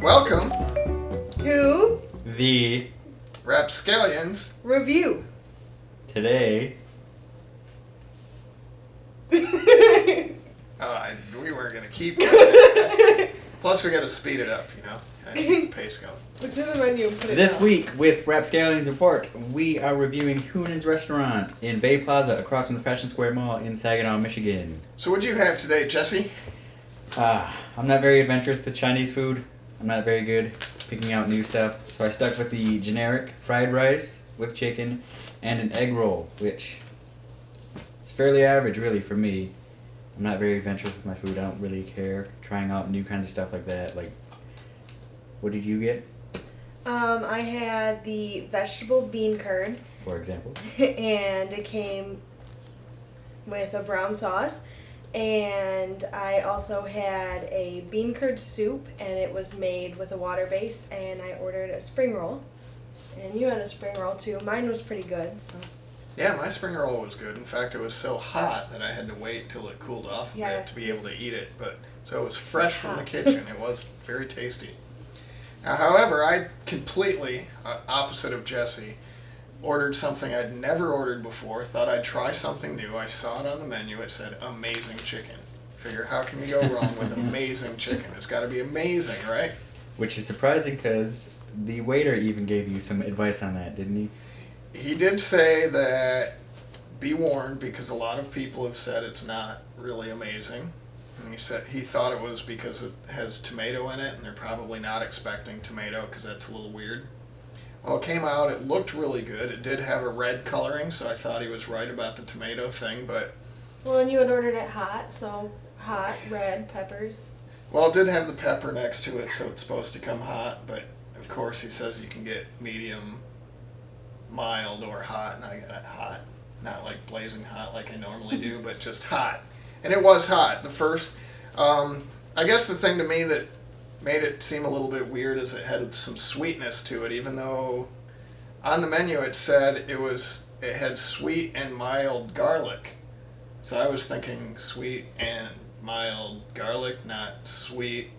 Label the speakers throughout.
Speaker 1: Welcome
Speaker 2: to
Speaker 3: the
Speaker 1: Rapscallions
Speaker 2: review.
Speaker 3: Today,
Speaker 1: we weren't going to keep going. Plus, we got to speed it up, you know? Keep the pace going.
Speaker 2: Look to the menu and put it
Speaker 3: this
Speaker 2: down.
Speaker 3: week with Rapscallions Report, we are reviewing Hunan's Resturant in Bay Plaza across from the Fashion Square Mall in Saginaw, Michigan.
Speaker 1: So what'd you have today, Jesse?
Speaker 3: I'm not very adventurous with Chinese food. I'm not very good picking out new stuff. So I stuck with the generic fried rice with chicken and an egg roll, which is fairly average really for me. I'm not very adventurous with my food. I don't really care trying out new kinds of stuff like that. Like, what did you get,
Speaker 2: I had the vegetable bean curd,
Speaker 3: for example?
Speaker 2: and it came with a brown sauce. And I also had a bean curd soup, and it was made with a water base, and I ordered a spring roll. And you had a spring roll too. Mine was pretty good. So.
Speaker 1: Yeah, my spring roll was good. In fact, it was so hot that I had to wait till it cooled off a bit to be able to eat it. But so it was fresh from the kitchen. It was very tasty. Now, however, I completely, opposite of Jesse, ordered something I'd never ordered before. Thought I'd try something new. I saw it on the menu. It said amazing chicken. Figure, how can you go wrong with amazing chicken? It's got to be amazing, right?
Speaker 3: Which is surprising because the waiter even gave you some advice on that, didn't he?
Speaker 1: He did say that be warned because a lot of people have said it's not really amazing. And he said he thought it was because it has tomato in it, and they're probably not expecting tomato because that's a little weird. Well, it came out, it looked really good. It did have a red coloring, so I thought he was right about the tomato thing, but...
Speaker 2: Well, and you had ordered it hot, so hot, red, peppers.
Speaker 1: Well, it did have the pepper next to it, so it's supposed to come hot, but of course he says you can get medium, mild, or hot, and I got it hot. Not like blazing hot like I normally do, but just hot. And it was hot. The first... I guess the thing to me that made it seem a little bit weird is it had some sweetness to it, even though on the menu it said it had sweet and mild garlic. So I was thinking sweet and mild garlic, not sweet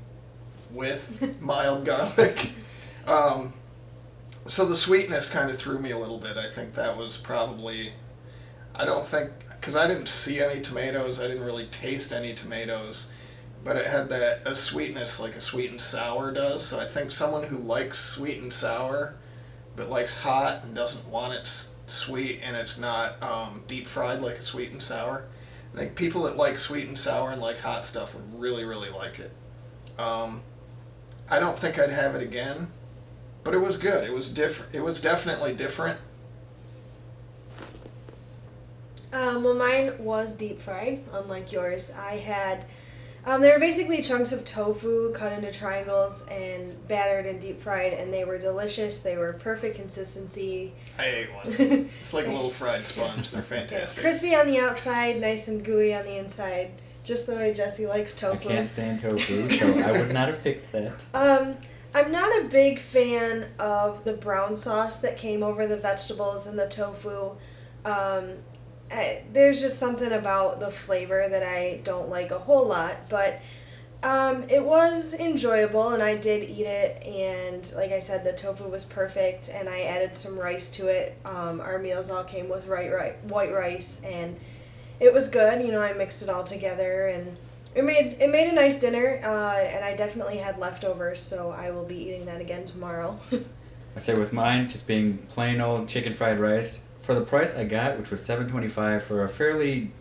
Speaker 1: with mild garlic. So the sweetness kind of threw me a little bit. I think that was probably, because I didn't see any tomatoes, I didn't really taste any tomatoes. But it had a sweetness like a sweet and sour does. So I think someone who likes sweet and sour, but likes hot and doesn't want it sweet and it's not deep fried like a sweet and sour, I think people that like sweet and sour and like hot stuff would really, really like it. I don't think I'd have it again, but it was good. It was different. It was definitely different.
Speaker 2: Well, mine was deep fried, unlike yours. I had... they were basically chunks of tofu cut into triangles and battered and deep fried, and they were delicious. They were perfect consistency.
Speaker 1: I ate one. It's like a little fried sponge. They're fantastic.
Speaker 2: Crispy on the outside, nice and gooey on the inside. Just the way Jesse likes tofu.
Speaker 3: I can't stand tofu, so I would not have picked that.
Speaker 2: I'm not a big fan of the brown sauce that came over the vegetables and the tofu. There's just something about the flavor that I don't like a whole lot, but it was enjoyable, and I did eat it, and like I said, the tofu was perfect, and I added some rice to it. Our meals all came with white rice, and it was good. You know, I mixed it all together, and it made a nice dinner, and I definitely had leftovers, so I will be eating that again tomorrow.
Speaker 3: I say with mine just being plain old chicken fried rice, for the price I got, which was $7.25 for a fairly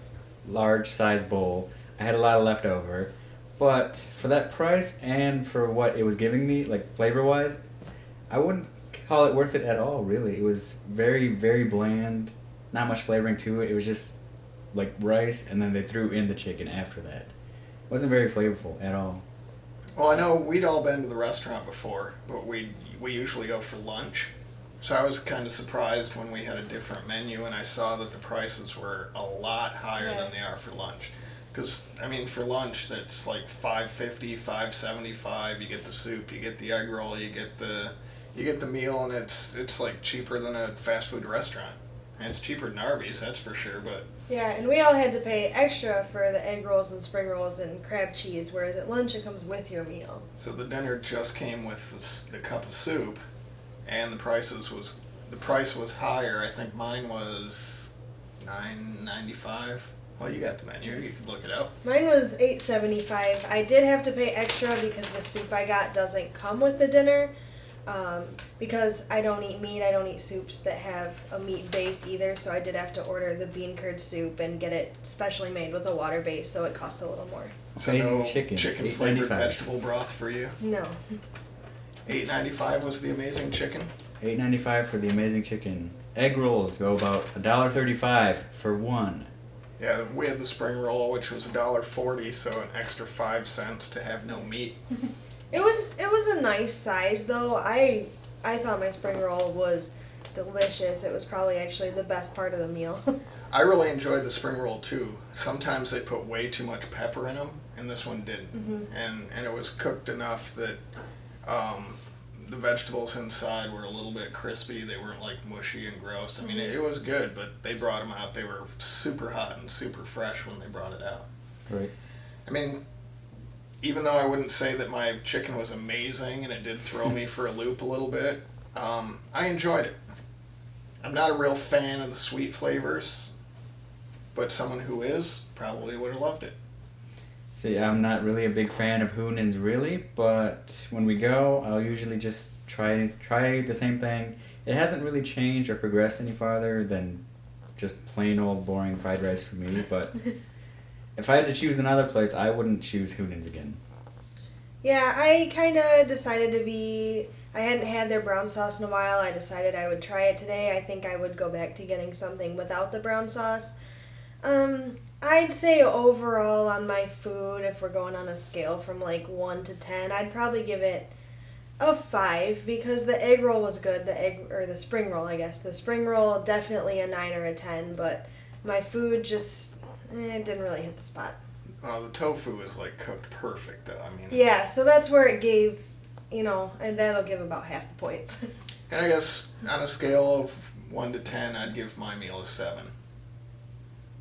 Speaker 3: large size bowl, I had a lot of leftover. But for that price and for what it was giving me, like flavor-wise, I wouldn't call it worth it at all, really. It was very, very bland, not much flavoring to it. It was just like rice, and then they threw in the chicken after that. It wasn't very flavorful at all.
Speaker 1: Well, I know we'd all been to the restaurant before, but we usually go for lunch. So I was kind of surprised when we had a different menu and I saw that the prices were a lot higher
Speaker 2: Yeah.
Speaker 1: than they are for lunch. Because, I mean, for lunch, that's like $5.50, $5.75. You get the soup, you get the egg roll, you get the meal, and it's like cheaper than a fast food restaurant. And it's cheaper than Arby's, that's for sure. But
Speaker 2: Yeah, and we all had to pay extra for the egg rolls and spring rolls and crab cheese, whereas at lunch it comes with your meal.
Speaker 1: so the dinner just came with the cup of soup, and the price was higher. I think mine was $9.95. Well, you got the menu. You can look it up.
Speaker 2: Mine was $8.75. I did have to pay extra because the soup I got doesn't come with the dinner. Because I don't eat meat, I don't eat soups that have a meat base either, so I did have to order the bean curd soup and get it specially made with a water base, so it cost a little more.
Speaker 1: So
Speaker 3: Amazing
Speaker 1: no
Speaker 3: chicken,
Speaker 1: flavored
Speaker 3: $8.95.
Speaker 1: vegetable broth for you.
Speaker 2: No.
Speaker 1: $8.95 was the amazing chicken.
Speaker 3: $8.95 for the amazing chicken. Egg rolls go about $1.35 for one.
Speaker 1: Yeah, we had the spring roll, which was $1.40, so an extra 5 cents to have no meat.
Speaker 2: It was a nice size though. I thought my spring roll was delicious. It was probably actually the best part of the meal.
Speaker 1: I really enjoyed the spring roll too. Sometimes they put way too much pepper in them, and this one didn't.
Speaker 2: Mm-hmm.
Speaker 1: And it was cooked enough that the vegetables inside were a little bit crispy. They weren't like mushy and gross. I mean, it was good, but they brought them out. They were super hot and super fresh when they brought it out.
Speaker 3: Right.
Speaker 1: I mean, even though I wouldn't say that my chicken was amazing and it did throw me for a loop a little bit, I enjoyed it. I'm not a real fan of the sweet flavors, but someone who is probably would have loved it.
Speaker 3: See, I'm not really a big fan of Hunan's really, but when we go, I'll usually just try the same thing. It hasn't really changed or progressed any farther than just plain old boring fried rice for me, but if I had to choose another place, I wouldn't choose Hunan's again.
Speaker 2: Yeah, I kind of decided I hadn't had their brown sauce in a while. I decided I would try it today. I think I would go back to getting something without the brown sauce. I'd say overall on my food, if we're going on a scale from like 1 to 10, I'd probably give it a 5 because the egg roll was good. The spring roll, I guess. The spring roll, definitely a 9 or a 10, but my food just, it didn't really hit the spot.
Speaker 1: The tofu is like cooked perfect though. I mean,
Speaker 2: Yeah, so that's where it gave, and that'll give about half the points.
Speaker 1: and I guess on a scale of 1 to 10, I'd give my meal a 7.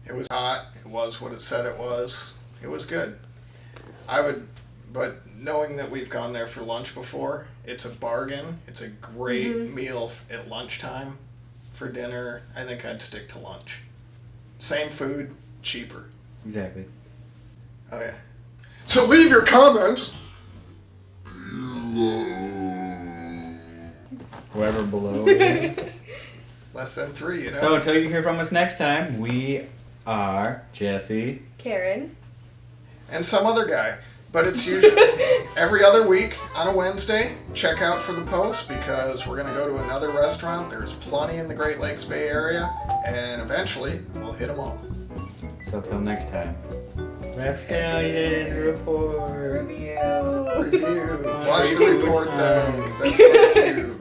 Speaker 1: It was hot. It was what it said it was. It was good. But knowing that we've gone there for lunch before, it's a bargain. It's a great meal at lunchtime. For dinner, I think I'd stick to lunch. Same food, cheaper.
Speaker 3: Exactly.
Speaker 1: Oh yeah. So leave your comments.
Speaker 3: Whoever below is.
Speaker 1: Less than 3, you know.
Speaker 3: So until you hear from us next time, we are Jesse.
Speaker 2: Karen.
Speaker 1: And some other guy. But it's usually every other week on a Wednesday. Check out for the post because we're going to go to another restaurant. There's plenty in the Great Lakes Bay Area. And eventually, we'll hit them all.
Speaker 3: So till next time. Rapscallion report.
Speaker 2: Review.
Speaker 1: Review. Watch the report though, because that's fun too.